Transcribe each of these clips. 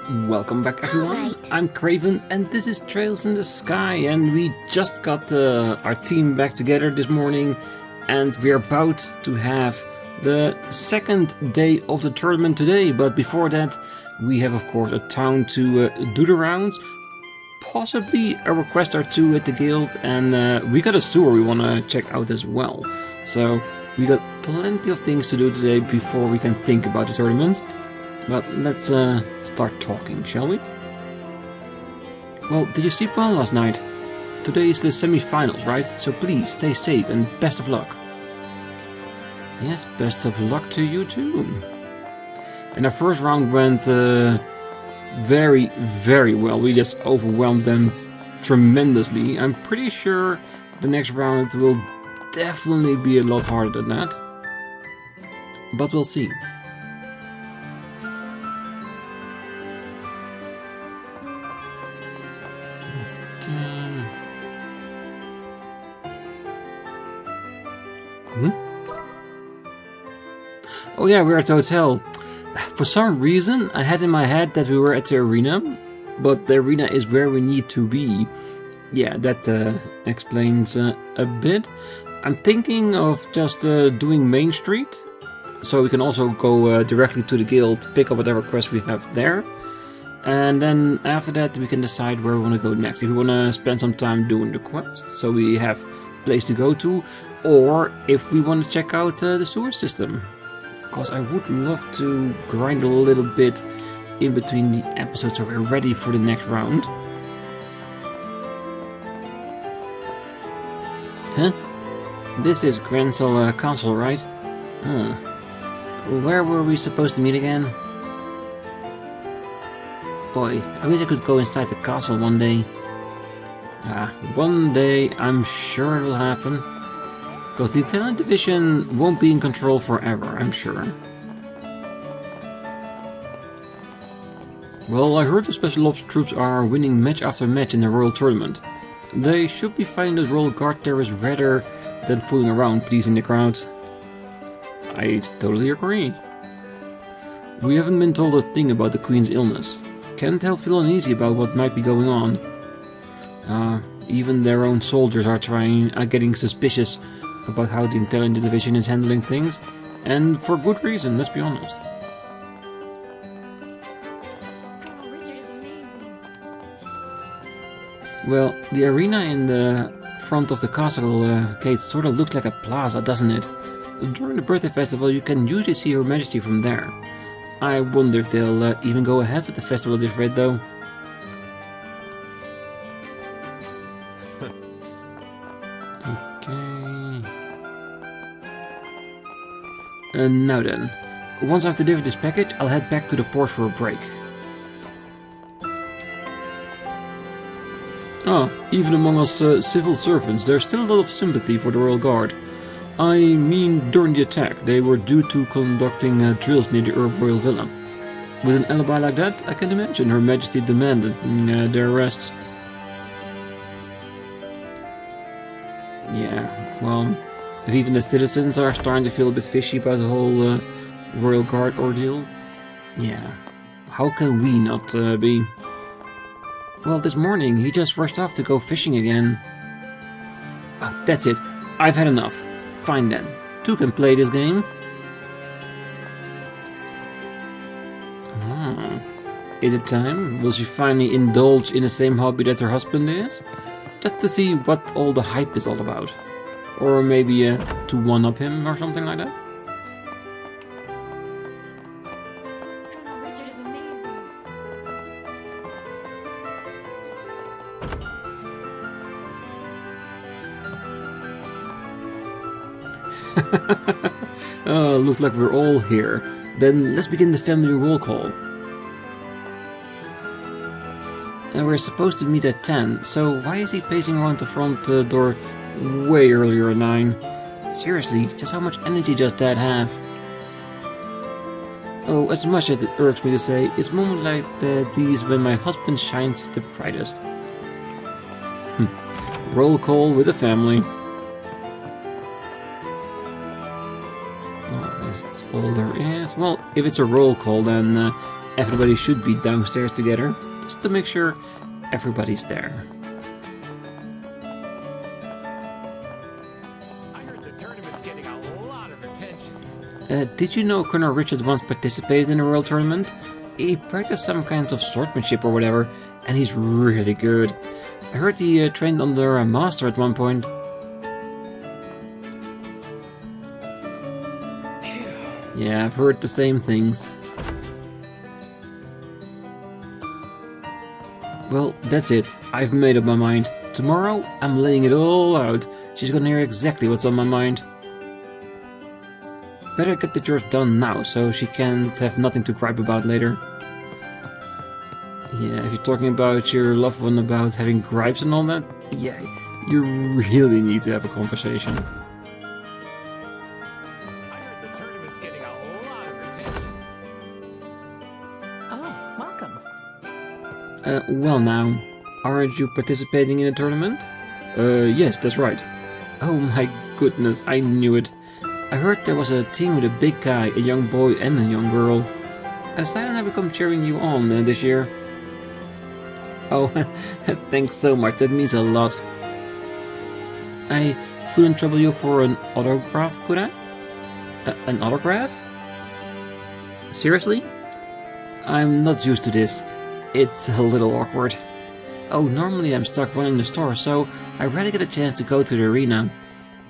Welcome back everyone, I'm Craven and this is Trails in the Sky, and we just got our team back together this morning and we're about to have the second day of the tournament today, but before that we have of course a town to do the rounds, possibly a request or two at the guild, and we got a sewer we want to check out as well. So we got plenty of things to do today before we can think about the tournament. But let's start talking, shall we? Well, did you sleep well last night? Today is the semi-finals, right? So please stay safe and best of luck. Yes, best of luck to you too. And our first round went very, very well. We just overwhelmed them tremendously. I'm pretty sure the next round will definitely be a lot harder than that. But we'll see. Oh yeah, we're at the hotel. For some reason, I had in my head that we were at the arena, but the arena is where we need to be. Yeah, that explains a bit. I'm thinking of just doing Main Street, so we can also go directly to the guild, pick up whatever quest we have there. And then after that we can decide where we want to go next. If we want to spend some time doing the quest, so we have a place to go to, or if we want to check out the sewer system. Because I would love to grind a little bit in between the episodes so we're ready for the next round. Huh? This is Grancel Castle, right? Where were we supposed to meet again? Boy, I wish I could go inside the castle one day. One day I'm sure it'll happen. Because the Italian division won't be in control forever, I'm sure. Well, I heard the Special Ops troops are winning match after match in the Royal Tournament. They should be fighting those Royal Guard terrorists rather than fooling around pleasing the crowds. I totally agree. We haven't been told a thing about the Queen's illness. Can't help feel uneasy about what might be going on. Even their own soldiers are getting suspicious about how the intelligence division is handling things, and for good reason, let's be honest. Well, the arena in the front of the castle gate sort of looks like a plaza, doesn't it? During the birthday festival you can usually see Her Majesty from there. I wonder if they'll even go ahead with the festival at this rate though. Now then, once I've delivered this package, I'll head back to the port for a break. Even among us civil servants, there's still a lot of sympathy for the Royal Guard. I mean, during the attack, they were due to conducting drills near the Royal Villa. With an alibi like that, I can imagine Her Majesty demanding their arrests. Yeah, well, if even the citizens are starting to feel a bit fishy about the whole Royal Guard ordeal, yeah, how can we not be? Well, this morning he just rushed off to go fishing again. Oh, that's it, I've had enough. Fine then, two can play this game. Is it time? Will she finally indulge in the same hobby that her husband is? Just to see what all the hype is all about. Or maybe to one-up him or something like that? Colonel Richard is amazing. Look like we're all here. Then let's begin the family roll call. And we're supposed to meet at 10, so why is he pacing around the front door way earlier at 9? Seriously, just how much energy does Dad have? Oh, as much as it irks me to say, it's moments like these when my husband shines the brightest. Roll call with the family. Oh, that's all there is. Well, if it's a roll call, then everybody should be downstairs together, just to make sure everybody's there. I heard the tournament's getting a lot of attention. Did you know Colonel Richard once participated in a world tournament? He practiced some kind of swordsmanship or whatever, and he's really good. I heard he trained under a master at one point. Yeah, I've heard the same things. Well, that's it. I've made up my mind. Tomorrow, I'm laying it all out. She's gonna hear exactly what's on my mind. Better get the chores done now, so she can't have nothing to gripe about later. Yeah, if you're talking about your loved one about having gripes and all that, yeah, you really need to have a conversation. I heard the tournament's getting a lot of attention. Oh, welcome. Well now, aren't you participating in a tournament? Yes, that's right. Oh my goodness, I knew it. I heard there was a team with a big guy, a young boy and a young girl. I decided I would come cheering you on this year. Oh, thanks so much, that means a lot. I couldn't trouble you for an autograph, could I? An autograph? Seriously? I'm not used to this. It's a little awkward. Oh, normally I'm stuck running the store, so I rarely get a chance to go to the arena.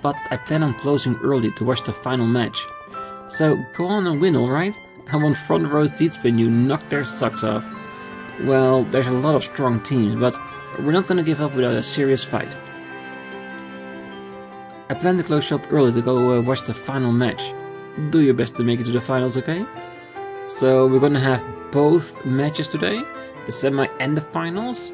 But I plan on closing early to watch the final match. So go on and win, alright? I want front row seats when you knock their socks off. Well, there's a lot of strong teams, but we're not gonna give up without a serious fight. I plan to close shop early to go watch the final match. Do your best to make it to the finals, okay? So we're gonna have both matches today, the semi and the finals.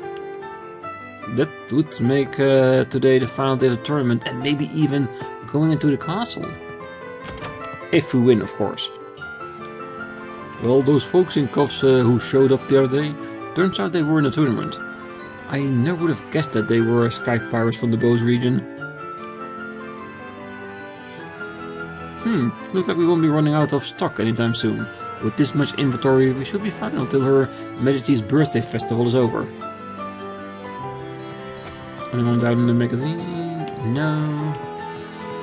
That would make today the final day of the tournament and maybe even going into the castle. If we win, of course. Well, those folks in cuffs who showed up the other day, turns out they were in a tournament. I never would have guessed that they were Sky Pirates from the Bose region. Looks like we won't be running out of stock anytime soon. With this much inventory, we should be fine until Her Majesty's birthday festival is over. Anyone down in the magazine? No.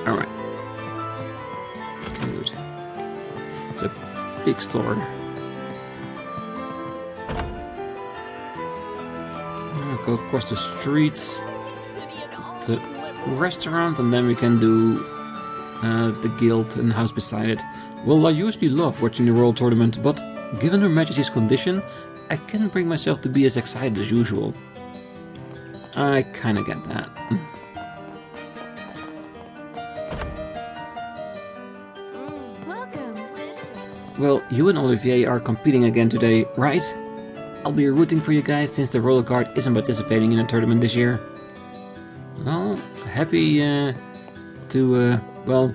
Alright. Good. It's a big store. I'll go across the street to restaurant and then we can do the guild and house beside it. Well, I usually love watching the World Tournament, but given Her Majesty's condition, I can't bring myself to be as excited as usual. I kinda get that. Welcome. Well, you and Olivier are competing again today, right? I'll be rooting for you guys since the Royal Guard isn't participating in a tournament this year. Well, happy to, well,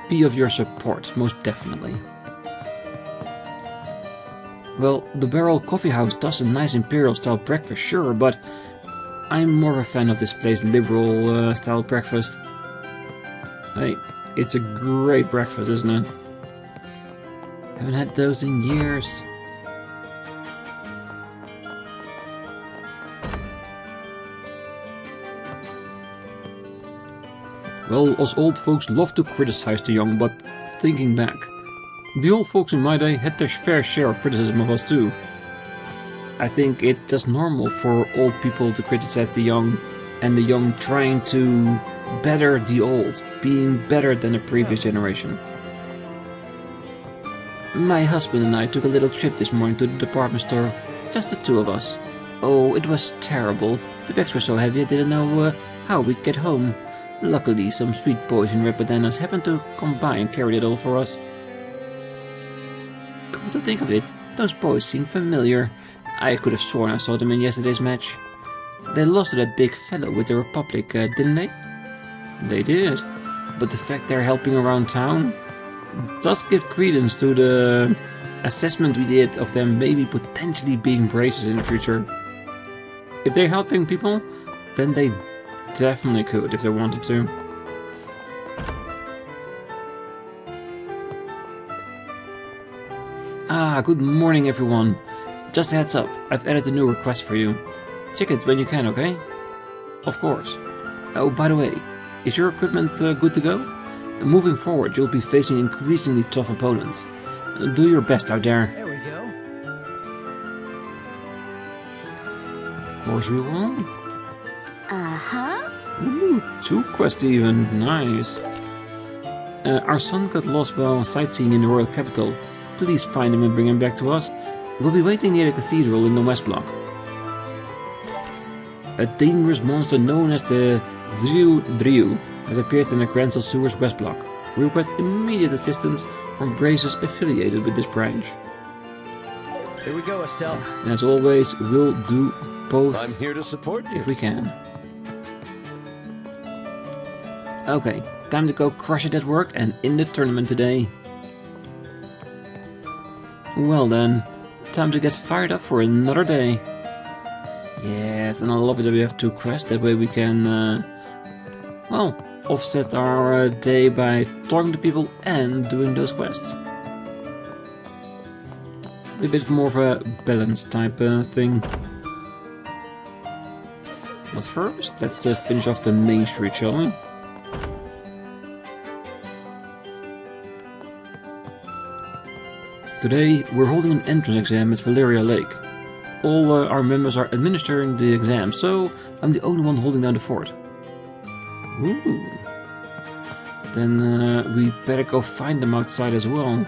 be of your support, most definitely. Well, the Barrel Coffee House does a nice imperial style breakfast, sure, but I'm more of a fan of this place liberal style breakfast. Hey, it's a great breakfast, isn't it? Haven't had those in years. Well, us old folks love to criticize the young, but thinking back, the old folks in my day had their fair share of criticism of us too. I think it's just normal for old people to criticize the young, and the young trying to better the old, being better than the previous generation. My husband and I took a little trip this morning to the department store, just the two of us. Oh, it was terrible. The bags were so heavy I didn't know how we'd get home. Luckily, some sweet boys in red bandanas happened to come by and carried it all for us. Come to think of it, those boys seemed familiar. I could have sworn I saw them in yesterday's match. They lost to that big fellow with the Republic, didn't they? They did. But the fact they're helping around town does give credence to the assessment we did of them maybe potentially being braces in the future. If they're helping people, then they definitely could if they wanted to. Ah, Good morning everyone. Just a heads up, I've added a new request for you. Check it when you can, okay? Of course. Oh, by the way, is your equipment good to go? Moving forward, you'll be facing increasingly tough opponents. Do your best out there. There we go. Of course we will. Uh-huh. Ooh, 2 quests even. Nice. Our son got lost while sightseeing in the royal capital. Please find him and bring him back to us. We'll be waiting near the cathedral in the west block. A dangerous monster known as the Driu has appeared in the Grancel sewers west block. We request immediate assistance from bracers affiliated with this branch. Here we go, Estelle. And as always, we'll do both I'm here to support you. if we can. Okay, time to go crush it at work and in the tournament today. Well then, time to get fired up for another day. Yes, and I love it that we have 2 quests, that way we can, well, offset our day by talking to people and doing those quests. A bit more of a balanced type thing. But first, let's finish off the main street, shall we? Today, we're holding an entrance exam at Valeria Lake. All our members are administering the exam, so I'm the only one holding down the fort. Ooh. Then we better go find them outside as well.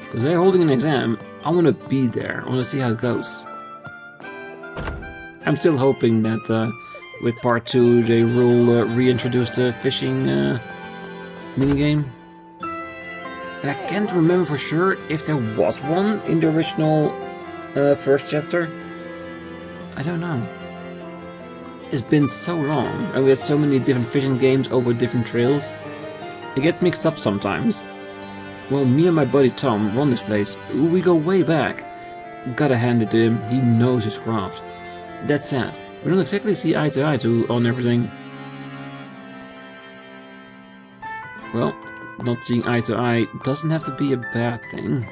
Because they're holding an exam, I want to be there, I want to see how it goes. I'm still hoping that with part 2 they will reintroduce the fishing minigame. And I can't remember for sure if there was one in the original first chapter. I don't know. It's been so long, and we had so many different fishing games over different trails. I get mixed up sometimes. Well, me and my buddy Tom run this place. We go way back. Gotta hand it to him, he knows his craft. That said, we don't exactly see eye to eye on everything. Well, not seeing eye to eye doesn't have to be a bad thing.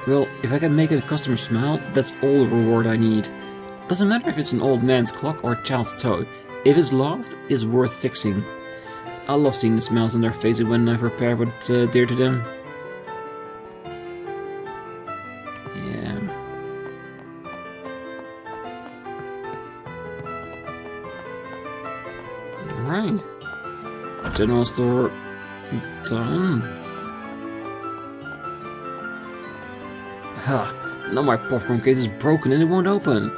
Well, if I can make a customer smile, that's all the reward I need. Doesn't matter if it's an old man's clock or a child's toy. If it's loved, it's worth fixing. I love seeing the smiles on their faces when I repair what's dear to them. Yeah. Alright. General store done. Ha! Now my popcorn case is broken and it won't open.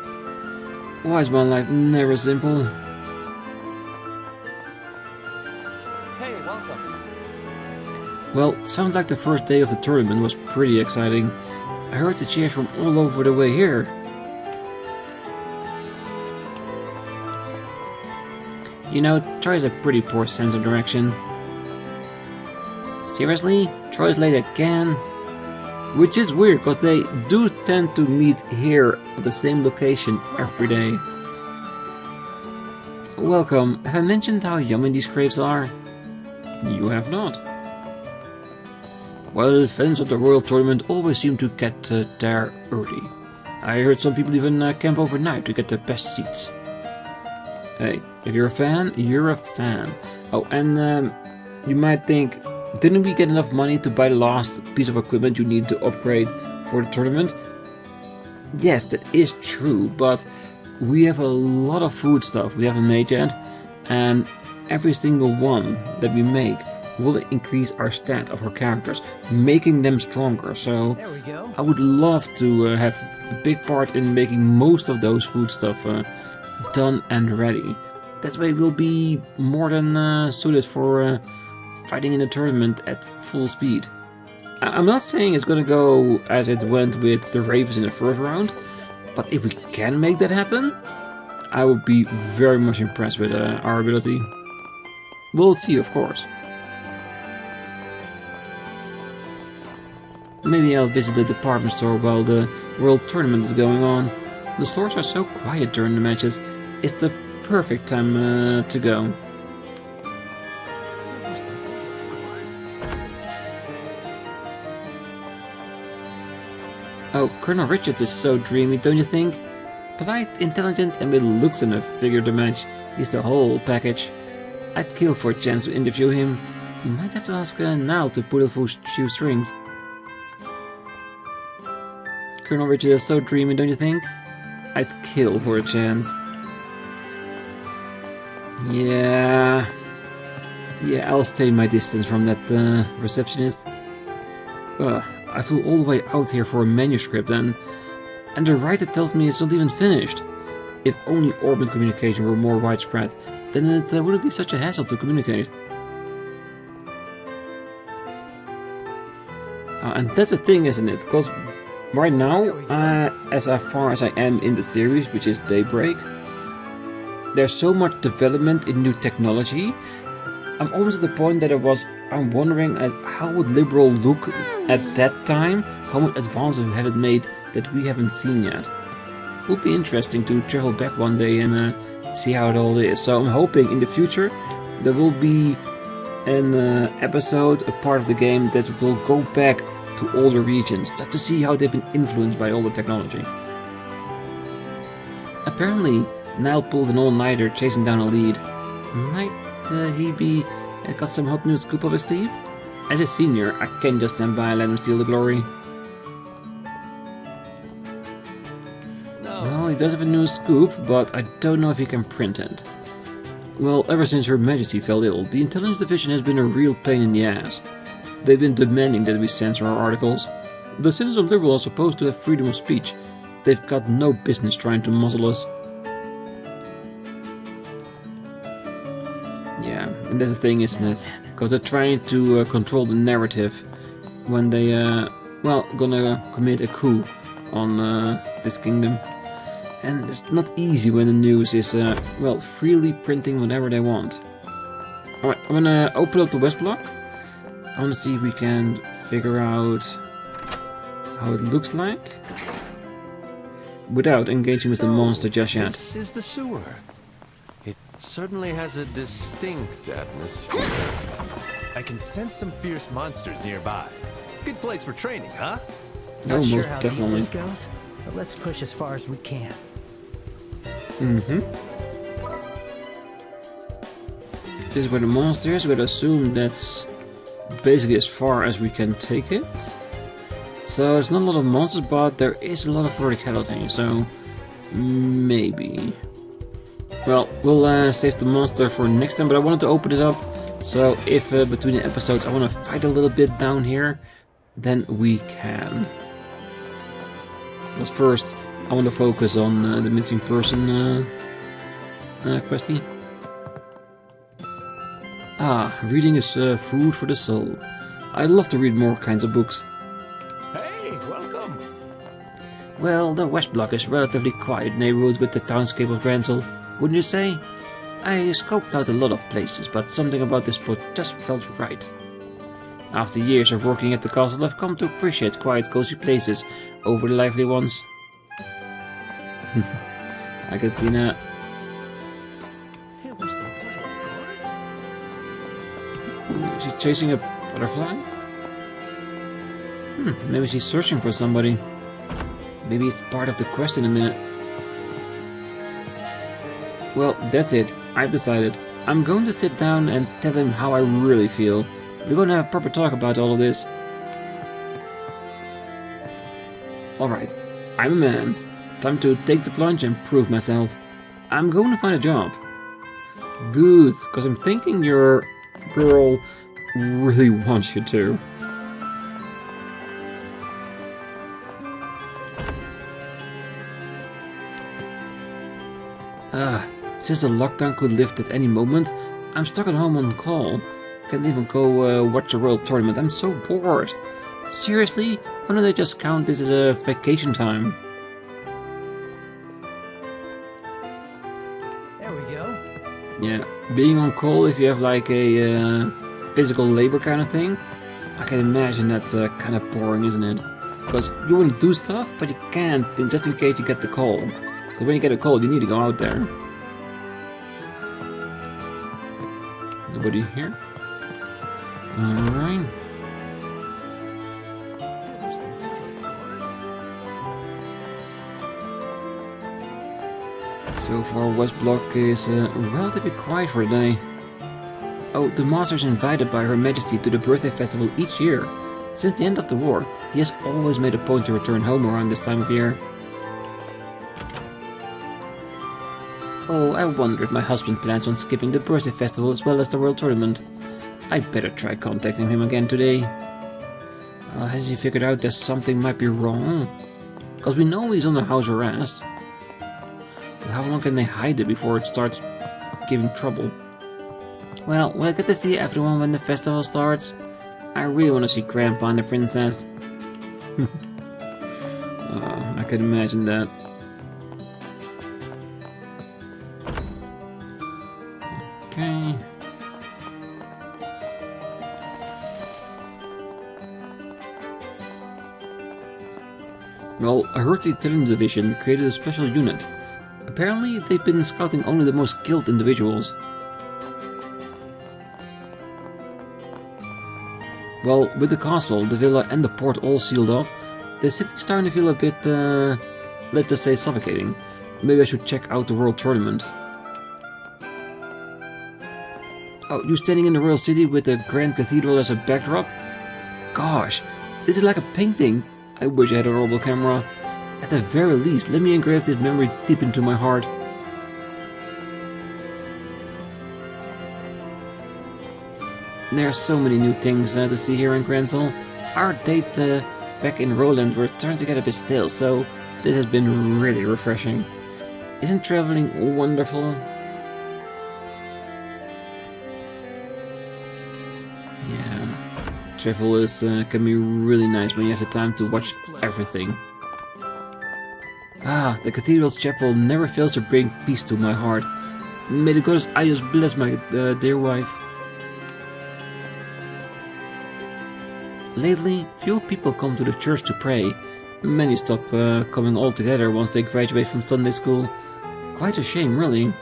Why is my life never simple? Hey, welcome. Well, sounds like the first day of the tournament was pretty exciting. I heard the cheers from all over the way here. You know, Troy has a pretty poor sense of direction. Seriously? Troy's late again? Which is weird, because they do tend to meet here at the same location every day. Welcome. Have I mentioned how yummy these crepes are? You have not. Well, fans of the Royal Tournament always seem to get there early. I heard some people even camp overnight to get the best seats. Hey, if you're a fan, you're a fan. Oh, and you might think, didn't we get enough money to buy the last piece of equipment you need to upgrade for the tournament? Yes, that is true, but we have a lot of food stuff we haven't made yet, and every single one that we make will increase our stat of our characters, making them stronger. So There we go. I would love to have a big part in making most of those food stuff done and ready. That way we'll be more than suited for fighting in the tournament at full speed. I'm not saying it's gonna go as it went with the Ravens in the first round, but if we can make that happen, I would be very much impressed with our ability. We'll see, of course. Maybe I'll visit the department store while the World Tournament is going on. The stores are so quiet during the matches, it's the perfect time to go. Oh, Colonel Richards is so dreamy, don't you think? Polite, intelligent, and with looks and a figure to match. He's the whole package. I'd kill for a chance to interview him. You might have to ask Niall to pull full shoestrings. Colonel Richards is so dreamy, don't you think? I'd kill for a chance. Yeah, I'll stay my distance from that receptionist. I flew all the way out here for a manuscript and the writer tells me it's not even finished. If only orbit communication were more widespread, then it wouldn't be such a hassle to communicate. And that's the thing, isn't it? Because right now, as far as I am in the series, which is Daybreak, there's so much development in new technology. I'm almost at the point that I'm wondering how would Liberal look at that time? How much advances have it made that we haven't seen yet? It would be interesting to travel back one day and see how it all is. So I'm hoping in the future there will be an episode, a part of the game that will go back to older regions, just to see how they've been influenced by all the technology. Apparently, Niall pulled an all-nighter chasing down a lead. Might he be got some hot new scoop up his sleeve? As a senior, I can't just stand by and let him steal the glory. No. Well, he does have a new scoop, but I don't know if he can print it. Well, ever since Her Majesty fell ill, the Intelligence Division has been a real pain in the ass. They've been demanding that we censor our articles. The citizens of Liberal are supposed to have freedom of speech. They've got no business trying to muzzle us. Yeah, and that's the thing, isn't it? Because they're trying to control the narrative when they, gonna commit a coup on this kingdom. And it's not easy when the news is, freely printing whatever they want. Alright, I'm gonna open up the West Block. I wanna see if we can figure out how it looks like without engaging with the monster just yet. This is the sewer. It certainly has a distinct atmosphere. I can sense some fierce monsters nearby. Good place for training, huh? No, Not sure most how deep definitely. this goes, but let's push as far as we can. This is where the monster is. We'd assume that's basically as far as we can take it. So it's not a lot of monsters, but there is a lot of verticality, so maybe. Well, we'll save the monster for next time, but I wanted to open it up, so if between the episodes I want to fight a little bit down here, then we can. But first, I want to focus on the missing person questie. Reading is food for the soul. I'd love to read more kinds of books. Hey, welcome. Well, the West Block is relatively quiet neighborhood with the townscape of Grancel, wouldn't you say? I scoped out a lot of places, but something about this spot just felt right. After years of working at the castle, I've come to appreciate quiet, cozy places over the lively ones. I can see that. Is she chasing a butterfly? Maybe she's searching for somebody. Maybe it's part of the quest in a minute. Well, that's it. I've decided. I'm going to sit down and tell him how I really feel. We're going to have a proper talk about all of this. Alright, I'm a man. Time to take the plunge and prove myself. I'm going to find a job. Good, because I'm thinking your girl really wants you to. Since the lockdown could lift at any moment, I'm stuck at home on call. Can't even go watch a royal tournament. I'm so bored. Seriously? Why don't they just count this as a vacation time? There we go. Yeah, being on call if you have like a physical labor kind of thing, I can imagine that's kind of boring, isn't it? Because you want to do stuff, but you can't, just in case you get the call. Because when you get a call, you need to go out there. Nobody here? Alright. So far, West Block is relatively quiet for the day. Oh, the master is invited by Her Majesty to the birthday festival each year. Since the end of the war, he has always made a point to return home around this time of year. Oh, I wonder if my husband plans on skipping the birthday festival as well as the World Tournament. I'd better try contacting him again today. Has he figured out that something might be wrong? Because we know he's under house arrest. But how long can they hide it before it starts giving trouble? Well, will I get to see everyone when the festival starts? I really want to see Grandpa and the Princess. I can imagine that. Okay. Well, I heard the Intelligence Division created a special unit. Apparently, they've been scouting only the most skilled individuals. Well, with the castle, the villa and the port all sealed off, the city's starting to feel a bit, let's just say, suffocating. Maybe I should check out the World Tournament. Oh, you standing in the Royal City with the Grand Cathedral as a backdrop? Gosh, this is like a painting. I wish I had a Orbal camera. At the very least, let me engrave this memory deep into my heart. There are so many new things to see here in Grancel. Our date back in Roland were starting to get a bit stale, so this has been really refreshing. Isn't traveling wonderful? Yeah, travel is can be really nice when you have the time to watch everything. Ah, the cathedral's chapel never fails to bring peace to my heart. May the goddess Ios bless my dear wife. Lately, few people come to the church to pray. Many stop coming all together once they graduate from Sunday school. Quite a shame, really.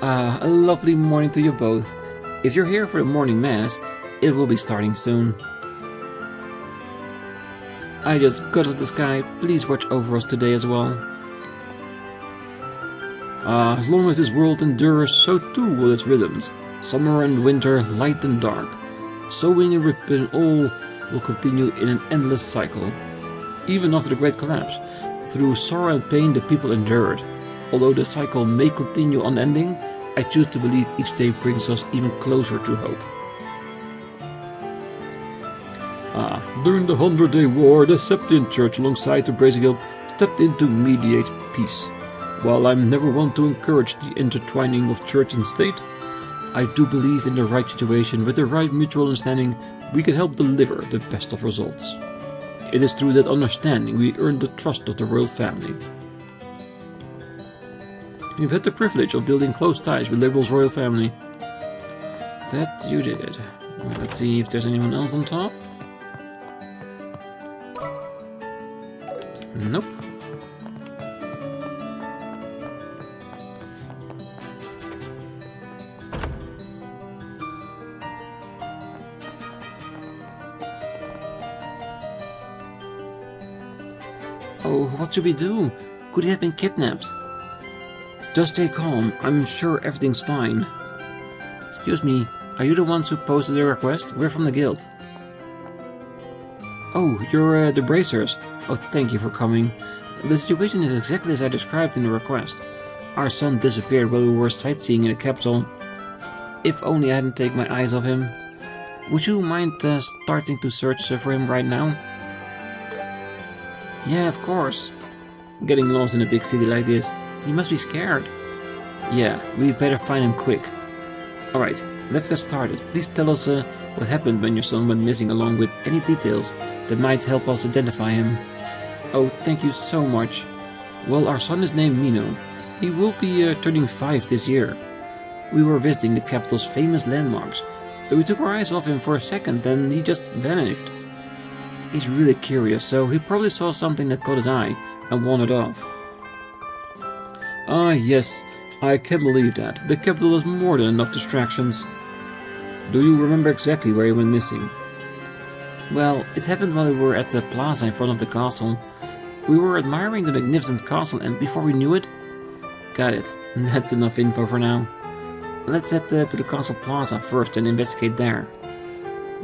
A lovely morning to you both. If you're here for the morning mass, it will be starting soon. I just got of the sky, please watch over us today as well. As long as this world endures, so too will its rhythms. Summer and winter, light and dark. Sowing and reaping all will continue in an endless cycle. Even after the Great Collapse, through sorrow and pain the people endured. Although the cycle may continue unending, I choose to believe each day brings us even closer to hope. During the 100-Day War, the Septian Church alongside the Brazen Guild stepped in to mediate peace. While I'm never one to encourage the intertwining of church and state, I do believe in the right situation with the right mutual understanding we can help deliver the best of results. It is through that understanding we earn the trust of the royal family. We've had the privilege of building close ties with Liberal's royal family. That you did. Let's see if there's anyone else on top. Nope. Oh, what should we do? Could he have been kidnapped? Just stay calm. I'm sure everything's fine. Excuse me, are you the ones who posted the request? We're from the guild. Oh, you're the bracers. Oh, thank you for coming. The situation is exactly as I described in the request. Our son disappeared while we were sightseeing in the capital. If only I hadn't taken my eyes off him. Would you mind starting to search for him right now? Yeah, of course. Getting lost in a big city like this, he must be scared. Yeah, we better find him quick. Alright, let's get started. Please tell us what happened when your son went missing, along with any details that might help us identify him. Oh, thank you so much. Well, our son is named Mino. He will be turning 5 this year. We were visiting the capital's famous landmarks. We took our eyes off him for a second and he just vanished. He's really curious, so he probably saw something that caught his eye and wandered off. Ah, yes, I can believe that. The capital has more than enough distractions. Do you remember exactly where he went missing? Well, it happened while we were at the plaza in front of the castle. We were admiring the magnificent castle and before we knew it... Got it. That's enough info for now. Let's head to the castle plaza first and investigate there.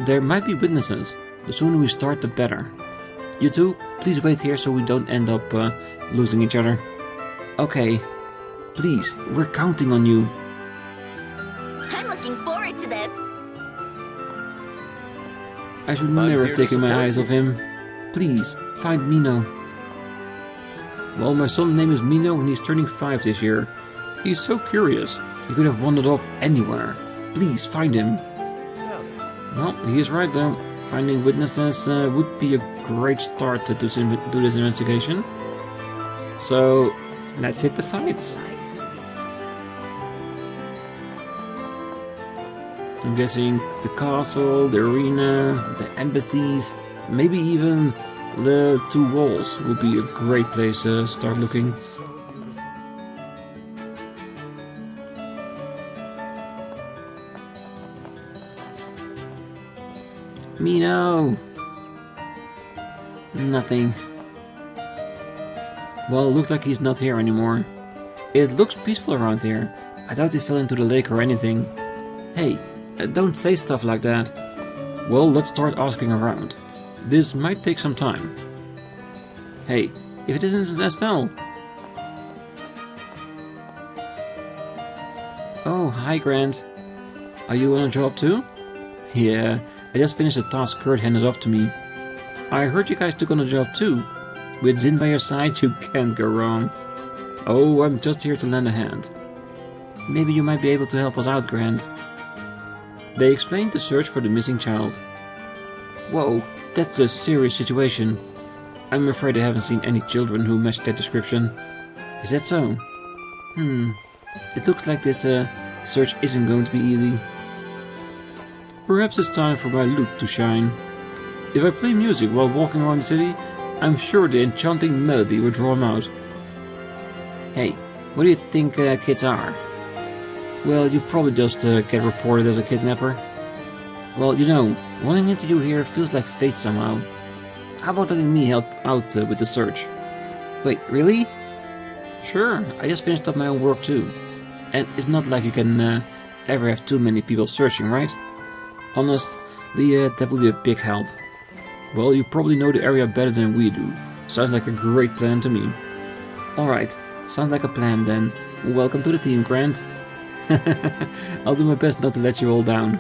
There might be witnesses. The sooner we start, the better. You two, please wait here so we don't end up losing each other. Okay. Please, we're counting on you. I'm looking forward to this. I should I'm never here have to taken my support eyes you. off him. Please, find Mino. Well, my son's name is Mino and he's turning 5 this year. He's so curious. He could have wandered off anywhere. Please, find him. Well, he is right though. Finding witnesses would be a great start to do this investigation. So, let's hit the sites. I'm guessing the castle, the arena, the embassies, maybe even the 2 walls would be a great place to start looking. Mino! Nothing. Well, it looks like he's not here anymore. It looks peaceful around here. I doubt he fell into the lake or anything. Hey, don't say stuff like that. Well, let's start asking around. This might take some time. Hey, if it isn't Estelle. Oh, hi Grant. Are you on a job too? Yeah, I just finished a task Kurt handed off to me. I heard you guys took on a job too. With Zin by your side, you can't go wrong. Oh, I'm just here to lend a hand. Maybe you might be able to help us out, Grant. They explained the search for the missing child. Whoa, that's a serious situation. I'm afraid I haven't seen any children who match that description. Is that so? It looks like this search isn't going to be easy. Perhaps it's time for my lute to shine. If I play music while walking around the city, I'm sure the enchanting melody will draw him out. Hey, what do you think kids are? Well, you probably just get reported as a kidnapper. Well, you know, running into you here feels like fate somehow. How about letting me help out with the search? Wait, really? Sure, I just finished up my own work too. And it's not like you can ever have too many people searching, right? Honestly, that would be a big help. Well, you probably know the area better than we do. Sounds like a great plan to me. Alright, sounds like a plan then. Welcome to the team, Grant. I'll do my best not to let you all down.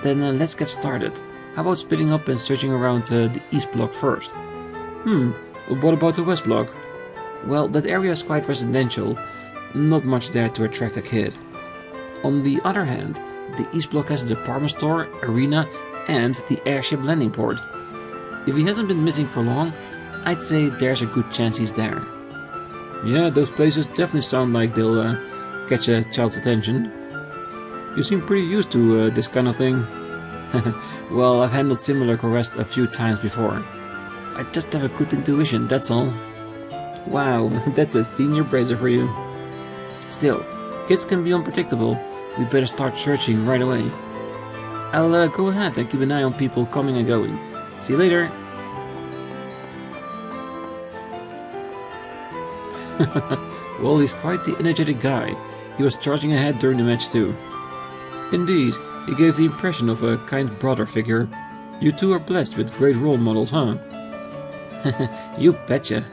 Then let's get started. How about splitting up and searching around the east block first? What about the west block? Well, that area is quite residential. Not much there to attract a kid. On the other hand, the east block has a department store, arena, and the airship landing port. If he hasn't been missing for long, I'd say there's a good chance he's there. Yeah, those places definitely sound like they'll catch a child's attention. You seem pretty used to this kind of thing. Well, I've handled similar quests a few times before. I just have a good intuition, that's all. Wow, that's a senior bracer for you. Still, kids can be unpredictable. We better start searching right away. I'll go ahead and keep an eye on people coming and going. See you later. Well, he's quite the energetic guy. He was charging ahead during the match too. Indeed, he gave the impression of a kind brother figure. You two are blessed with great role models, huh? You betcha.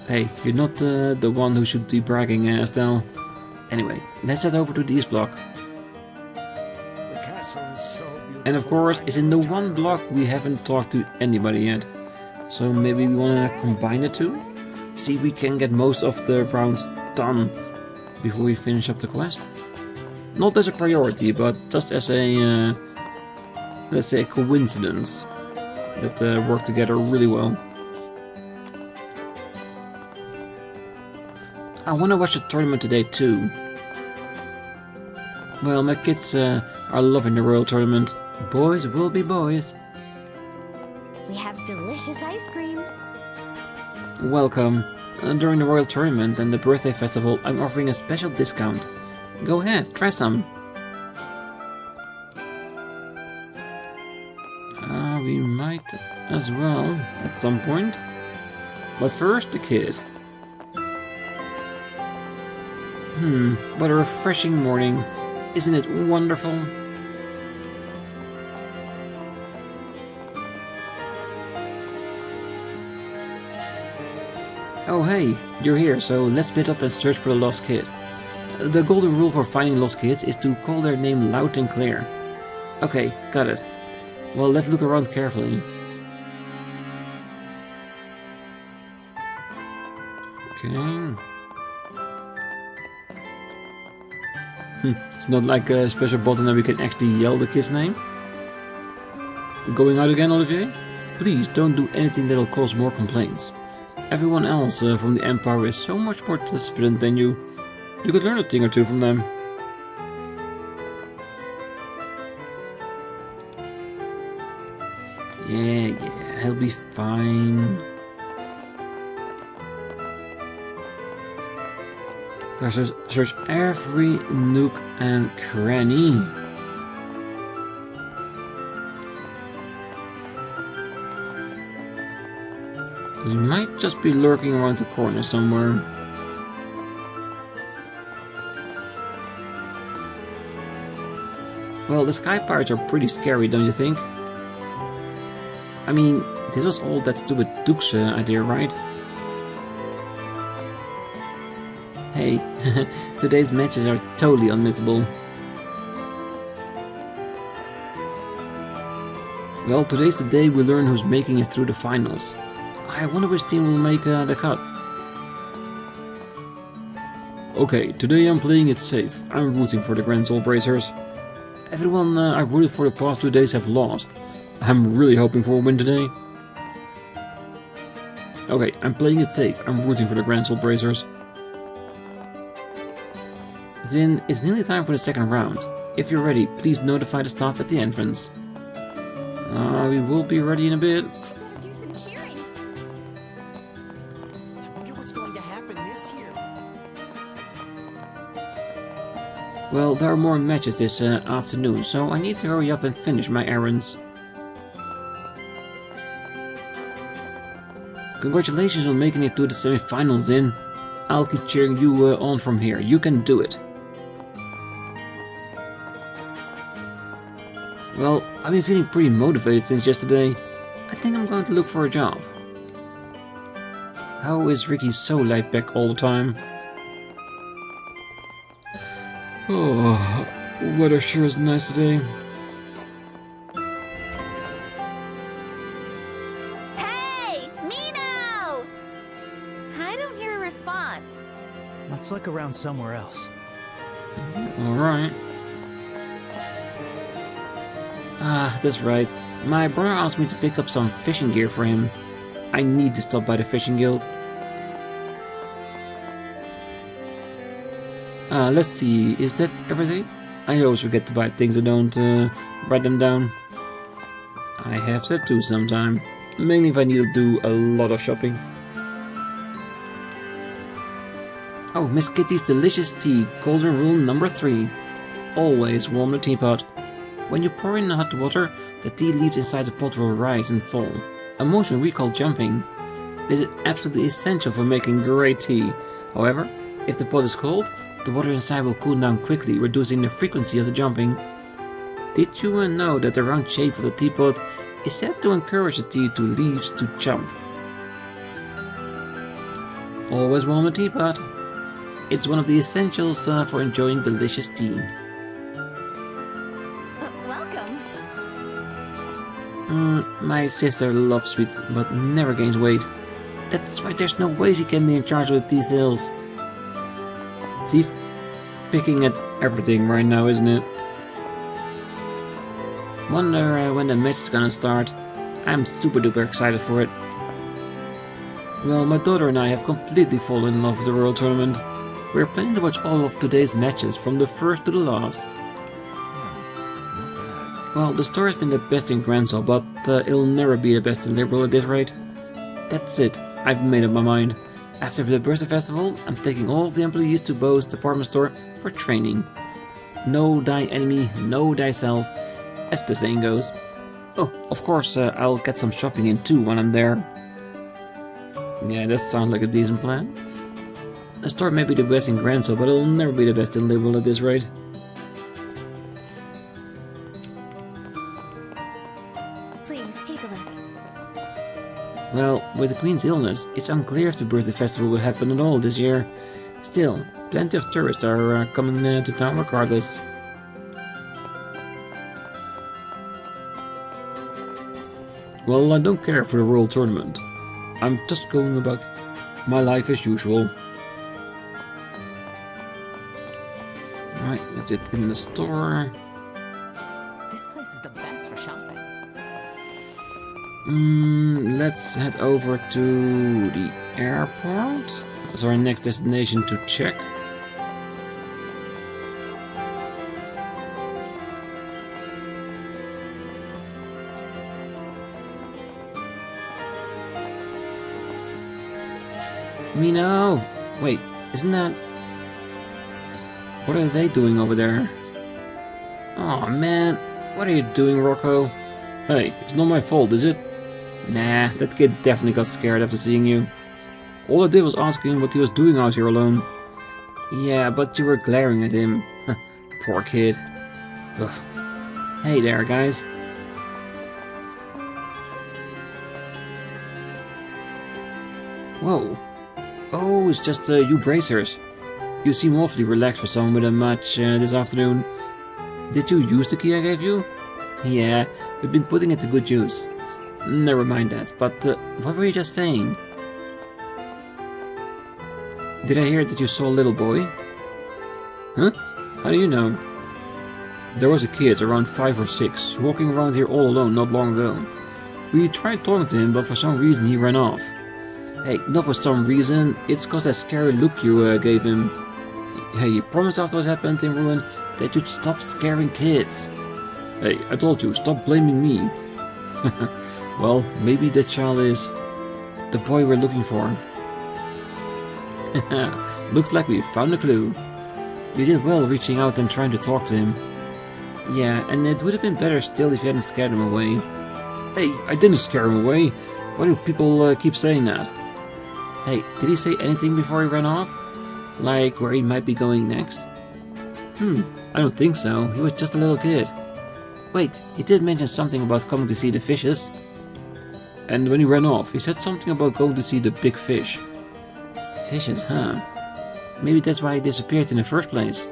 Hey, you're not the one who should be bragging, Estelle. Anyway, let's head over to the east block. And of course, it's in the one block we haven't talked to anybody yet. So maybe we wanna combine the two? See if we can get most of the rounds done before we finish up the quest. Not as a priority, but just as a, let's say, a coincidence that work together really well. I wanna watch the tournament today too. Well, my kids are loving the Royal Tournament. Boys will be boys. We have delicious ice cream. Welcome. During the Royal Tournament and the birthday festival, I'm offering a special discount. Go ahead, try some. that as well at some point. But first, the kid. What a refreshing morning. Isn't it wonderful? Oh hey, you're here, so let's split up and search for the lost kid. The golden rule for finding lost kids is to call their name loud and clear. Okay, got it. Well, let's look around carefully. Okay. It's not like a special button that we can actually yell the kid's name. Going out again, Olivier? Please don't do anything that'll cause more complaints. Everyone else from the Empire is so much more disciplined than you. You could learn a thing or two from them. Yeah, he'll be fine. Gotta search every nook and cranny. He might just be lurking around the corner somewhere. Well, the Sky Pirates are pretty scary, don't you think? I mean, this was all that stupid Duke's idea, right? Hey, today's matches are totally unmissable. Well, today's the day we learn who's making it through the finals. I wonder which team will make the cut. Okay, today I'm playing it safe. I'm rooting for the Grancel Bracers. Everyone I've rooted for the past 2 days have lost. I'm really hoping for a win today. Okay, I'm playing it safe. I'm rooting for the Grancel Bracers. Zin, it's nearly time for the second round. If you're ready, please notify the staff at the entrance. We will be ready in a bit. I better do some cheering. I wonder what's going to happen this year. Well, there are more matches this afternoon, so I need to hurry up and finish my errands. Congratulations on making it to the semi-finals, Zin. I'll keep cheering you on from here. You can do it. Well, I've been feeling pretty motivated since yesterday. I think I'm going to look for a job. How is Ricky so laid back all the time? Oh, weather sure is nice today. Hey, Mino! I don't hear a response. Let's look around somewhere else. Alright. Ah, that's right. My brother asked me to pick up some fishing gear for him. I need to stop by the fishing guild. Let's see, is that everything? I always forget to buy things and don't write them down. I have that too sometime. Mainly if I need to do a lot of shopping. Oh, Miss Kitty's delicious tea, golden rule number 3. Always warm the teapot. When you pour in the hot water, the tea leaves inside the pot will rise and fall, a motion we call jumping. This is absolutely essential for making great tea. However, if the pot is cold, the water inside will cool down quickly, reducing the frequency of the jumping. Did you know that the round shape of the teapot is said to encourage the tea to leaves to jump? Always warm a teapot. It's one of the essentials for enjoying delicious tea. Welcome. My sister loves sweet, but never gains weight. That's why there's no way she can be in charge with these sales. She's picking at everything right now, isn't it? Wonder when the match is gonna start. I'm super duper excited for it. Well, my daughter and I have completely fallen in love with the World Tournament. We're planning to watch all of today's matches from the first to the last. Well, the store has been the best in Grancel, but it'll never be the best in Liberal at this rate. That's it, I've made up my mind. After the Birthday Festival, I'm taking all of the employees to Bo's department store for training. Know thy enemy, know thyself, as the saying goes. Oh, of course, I'll get some shopping in too when I'm there. Yeah, that sounds like a decent plan. A store may be the best in Grancel, but it'll never be the best in Liberal at this rate. Please take a look. Well, with the Queen's illness, it's unclear if the birthday festival will happen at all this year. Still, plenty of tourists are coming to town regardless. Well, I don't care for the Royal Tournament. I'm just going about my life as usual. Alright, that's it in the store. This place is the best for shopping. Let's head over to the airport. That's our next destination to check. Mino! Wait, isn't that... What are they doing over there? Aw, man. What are you doing, Rocco? Hey, it's not my fault, is it? Nah, that kid definitely got scared after seeing you. All I did was ask him what he was doing out here alone. Yeah, but you were glaring at him. Poor kid. Ugh. Hey there, guys. Whoa. Oh, it's just you bracers. You seem awfully relaxed for someone with a match this afternoon. Did you use the key I gave you? Yeah, we've been putting it to good use. Never mind that, but what were you just saying? Did I hear that you saw a little boy? Huh? How do you know? There was a kid around 5 or 6, walking around here all alone not long ago. We tried talking to him, but for some reason he ran off. Hey, not for some reason, it's cause that scary look you gave him. Hey, you promised after what happened in Ruin that you'd stop scaring kids. Hey, I told you, stop blaming me. Well, maybe that child is the boy we're looking for. Looks like we found a clue. You did well reaching out and trying to talk to him. Yeah, and it would have been better still if you hadn't scared him away. Hey, I didn't scare him away. Why do people keep saying that? Hey, did he say anything before he ran off? Like where he might be going next? I don't think so. He was just a little kid. Wait, he did mention something about coming to see the fishes. And when he ran off, he said something about going to see the big fish. Fishes, huh? Maybe that's why he disappeared in the first place.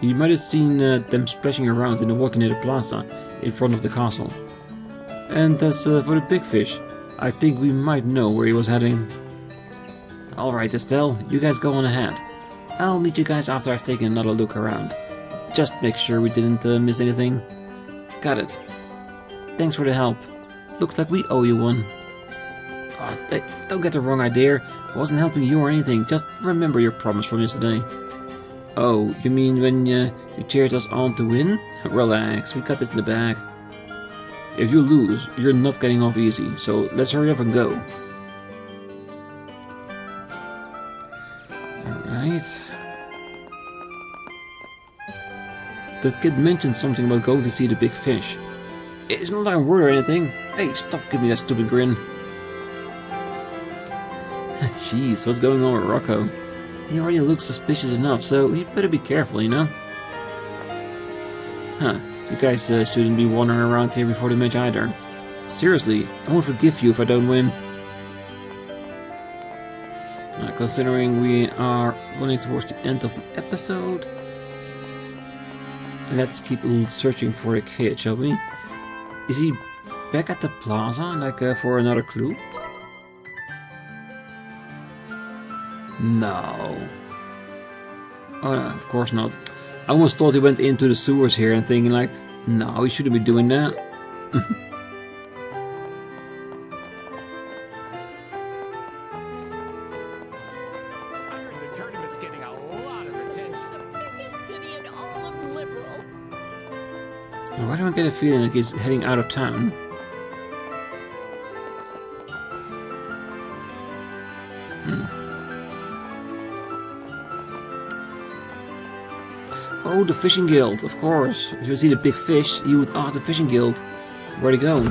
You might have seen them splashing around in the water near the plaza, in front of the castle. And as for the big fish, I think we might know where he was heading. Alright Estelle, you guys go on ahead. I'll meet you guys after I've taken another look around. Just make sure we didn't miss anything. Got it. Thanks for the help. Looks like we owe you one. Hey, don't get the wrong idea. I wasn't helping you or anything. Just remember your promise from yesterday. Oh, you mean when you cheered us on to win? Relax, we got this in the bag. If you lose, you're not getting off easy, so let's hurry up and go. Alright. That kid mentioned something about going to see the big fish. It's not like I'm worried or anything. Hey, stop giving me that stupid grin. Jeez, what's going on with Rocco? He already looks suspicious enough, so he'd better be careful, you know? Huh, you guys shouldn't be wandering around here before the match either. Seriously, I won't forgive you if I don't win. Considering we are running towards the end of the episode, let's keep searching for a kid, shall we? Is he back at the plaza, like for another clue? No. Oh, no, of course not. I almost thought he went into the sewers here and thinking like, no, he shouldn't be doing that. I heard the tournament's getting a lot of attention. The biggest city in all of Liberal. Why do I get a feeling like he's heading out of town? Oh, the fishing guild, of course. If you see the big fish, you would ask the fishing guild. Where'd he go?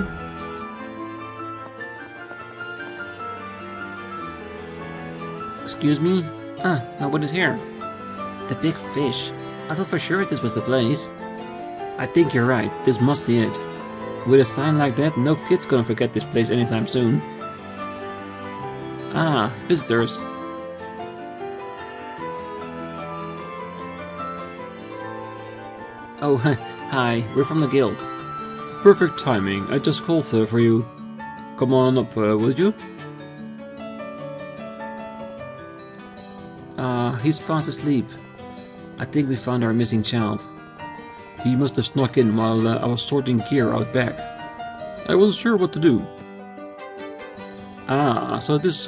Excuse me? Ah, nobody's here. The big fish. I thought for sure this was the place. I think you're right. This must be it. With a sign like that, no kid's gonna forget this place anytime soon. Ah, visitors. Oh, hi. We're from the guild. Perfect timing. I just called for you. Come on up, would you? He's fast asleep. I think we found our missing child. He must have snuck in while I was sorting gear out back. I wasn't sure what to do. Ah, so this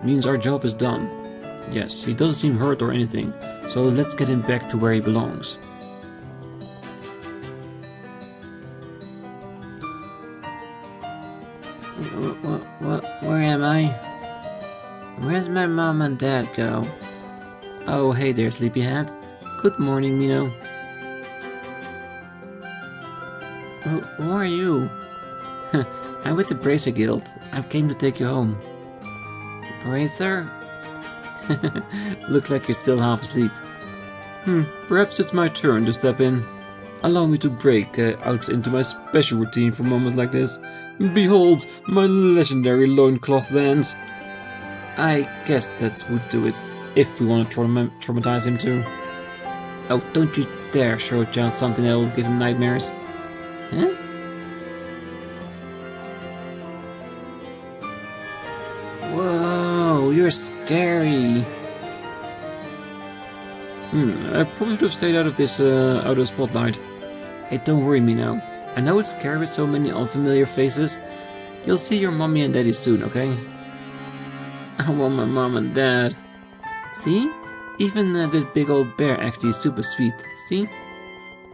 means our job is done. Yes, he doesn't seem hurt or anything, so let's get him back to where he belongs. Where am I? Where's my mom and dad go? Oh, hey there, sleepyhead. Good morning, Mino. Who are you? I'm with the Bracer Guild. I came to take you home. Bracer? Looks like you're still half asleep. Perhaps it's my turn to step in. Allow me to break out into my special routine for moments like this. Behold, my legendary loincloth dance. I guess that would do it, if we want to traumatize him too. Oh, don't you dare show a child something that will give him nightmares. Huh? Whoa, you're scary. I probably should have stayed out of this, out of the spotlight. Hey, don't worry me now. I know it's scary with so many unfamiliar faces. You'll see your mommy and daddy soon, okay? I want my mom and dad. See? Even this big old bear actually is super sweet, see?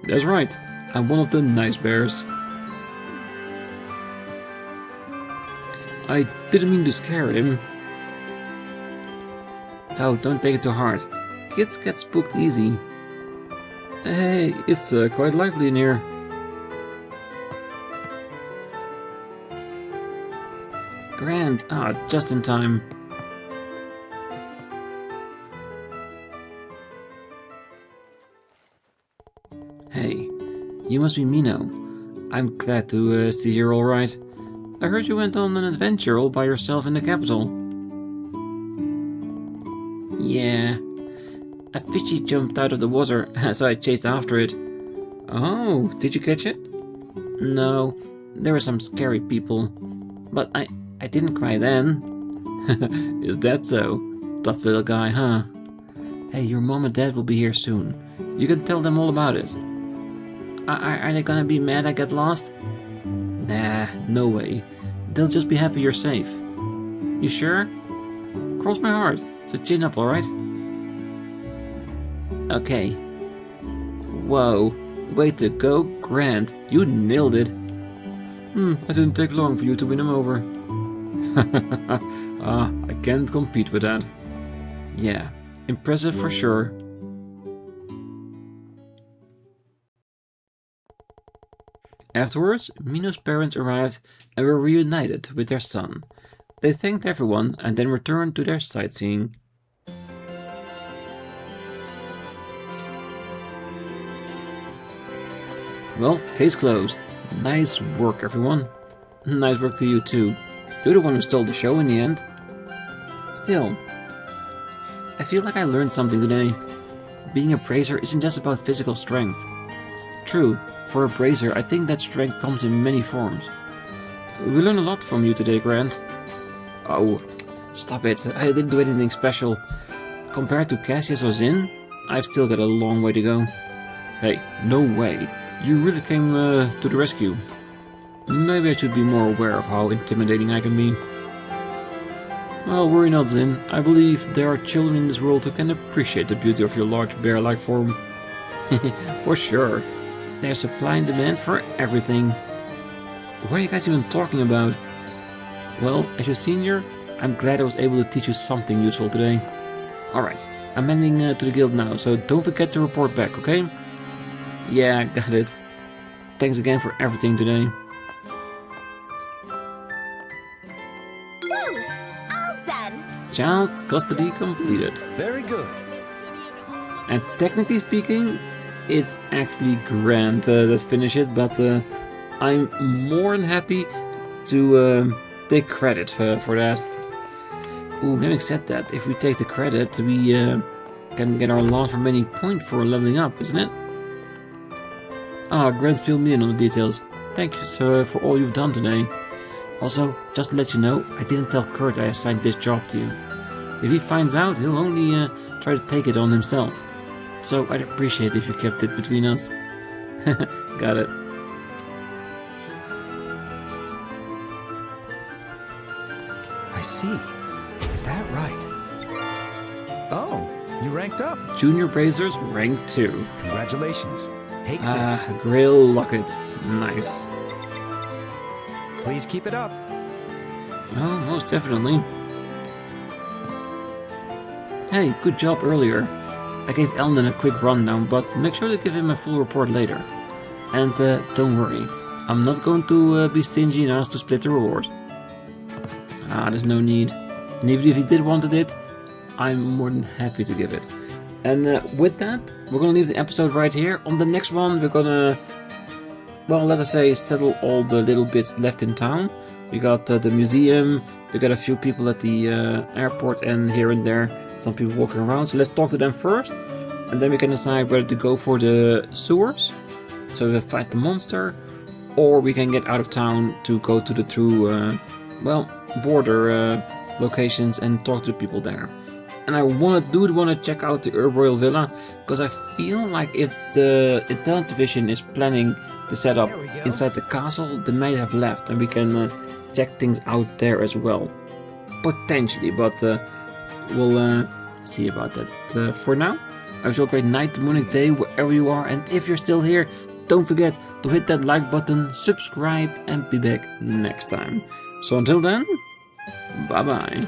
That's right, I'm one of the nice bears. I didn't mean to scare him. Oh, don't take it to heart. Kids get spooked easy. Hey, it's quite lively in here. Grand, just in time. Hey, you must be Mino. I'm glad to see you're alright. I heard you went on an adventure all by yourself in the capital. Yeah. A fishy jumped out of the water, so I chased after it. Oh, did you catch it? No, there were some scary people. But I didn't cry then. Is that so? Tough little guy, huh? Hey, your mom and dad will be here soon. You can tell them all about it. Are they gonna be mad I got lost? Nah, no way. They'll just be happy you're safe. You sure? Cross my heart, so chin up, alright? Okay. Whoa, way to go, Grant. You nailed it. It didn't take long for you to win him over. I can't compete with that. Yeah, impressive for sure. Afterwards, Mino's parents arrived and were reunited with their son. They thanked everyone and then returned to their sightseeing. Well, case closed. Nice work, everyone. Nice work to you too. You're the one who stole the show in the end. Still, I feel like I learned something today. Being a bracer isn't just about physical strength. True, for a bracer, I think that strength comes in many forms. We learned a lot from you today, Grant. Oh, stop it. I didn't do anything special. Compared to Cassius or Zin, I've still got a long way to go. Hey, no way. You really came to the rescue. Maybe I should be more aware of how intimidating I can be. Well, worry not, Zin. I believe there are children in this world who can appreciate the beauty of your large bear-like form. For sure. There's supply and demand for everything. What are you guys even talking about? Well, as your senior, I'm glad I was able to teach you something useful today. Alright, I'm heading to the guild now, so don't forget to report back, okay? Yeah, got it. Thanks again for everything today. Child custody completed. Very good. And technically speaking, it's actually Grant that finished it, but I'm more than happy to take credit for that. Ooh, having said that, if we take the credit, we can get our last remaining point for leveling up, isn't it? Ah, Grant filled me in on the details. Thank you, sir, for all you've done today. Also, just to let you know, I didn't tell Kurt I assigned this job to you. If he finds out, he'll only try to take it on himself. So I'd appreciate if you kept it between us. Got it. I see. Is that right? Oh, you ranked up. Junior Brazers, rank 2. Congratulations. Take this. Grail Locket. Nice. Please keep it up. Oh, most definitely. Hey, good job earlier. I gave Elden a quick rundown, but make sure to give him a full report later. And don't worry, I'm not going to be stingy and ask to split the reward. Ah, there's no need. And even if he did wanted it, I'm more than happy to give it. And with that, we're gonna leave the episode right here. On the next one, we're gonna, well, let us say, settle all the little bits left in town. We got the museum, we got a few people at the airport, and here and there, some people walking around. So let's talk to them first, and then we can decide whether to go for the sewers, so we fight the monster, or we can get out of town to go to the true, well, border locations and talk to people there. And I want to check out the Royal Villa, because I feel like if the Intelligence Division is planning to set up inside the castle, they might have left, and we can check things out there as well. Potentially, but we'll see about that. For now, I wish you a great night, morning, day, wherever you are, and if you're still here, don't forget to hit that like button, subscribe, and be back next time. So until then, bye bye.